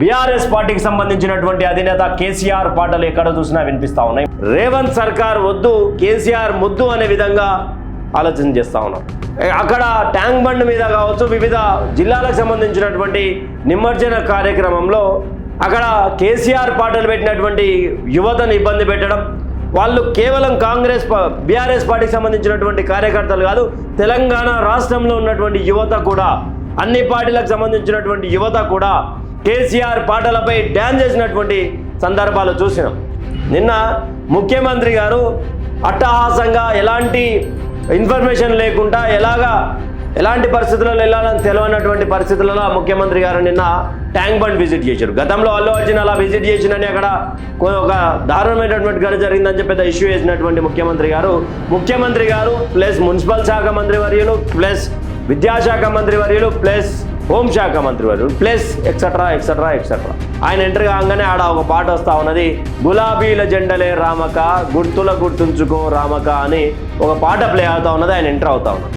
BRS పార్టీకి సంబంధించినటువంటి అధినేత కేసీఆర్ పాటలు ఎక్కడ చూసినా వినిపిస్తా ఉన్నాయి. రేవంత్ సర్కార్ వద్దు, కేసీఆర్ ముద్దు అనే విధంగా ఆలోచన చేస్తూ ఉన్నారు. అక్కడ ట్యాంక్ బండ్ మీద కావచ్చు, వివిధ జిల్లాలకు సంబంధించినటువంటి నిమజ్జన కార్యక్రమంలో అక్కడ కేసీఆర్ పాటలు పెట్టినటువంటి యువతను ఇబ్బంది పెట్టడం, వాళ్ళు కేవలం బీఆర్ఎస్ పార్టీకి సంబంధించినటువంటి కార్యకర్తలు కాదు, తెలంగాణ రాష్ట్రంలో ఉన్నటువంటి యువత కూడా, అన్ని పార్టీలకు సంబంధించినటువంటి యువత కూడా కేసీఆర్ పాటలపై డ్యాన్స్ చేసినటువంటి సందర్భాలు చూసినాం. నిన్న ముఖ్యమంత్రి గారు అట్టహాసంగా ఎలాంటి ఇన్ఫర్మేషన్ లేకుండా ఎలాంటి పరిస్థితులలో వెళ్ళాలని తెలియనటువంటి పరిస్థితులలో ముఖ్యమంత్రి గారు నిన్న ట్యాంక్ బండ్ విజిట్ చేశారు. గతంలో అల్లు అర్జున్ అలా విజిట్ చేసినని అక్కడ ఒక దారుణమైనటువంటి ఘటన జరిగిందని చెప్పి పెద్ద ఇష్యూ చేసినటువంటి ముఖ్యమంత్రి గారు ప్లస్ మున్సిపల్ శాఖ మంత్రి వర్యులు ప్లస్ విద్యాశాఖ మంత్రి వర్యులు ప్లస్ హోంశాఖ మంత్రి వర్యులు ప్లస్ ఎక్సెట్రా ఎక్సెట్రా ఎక్సెట్రా ఆయన ఎంటర్ కాగానే ఆడ ఒక పాట వస్తూ ఉన్నది, గులాబీల జెండలే రామక గుర్తుల గుర్తుంచుకో రామక అని ఒక పాట ప్లే అవుతా ఉన్నది. ఆయన ఎంటర్ అవుతా ఉన్నది.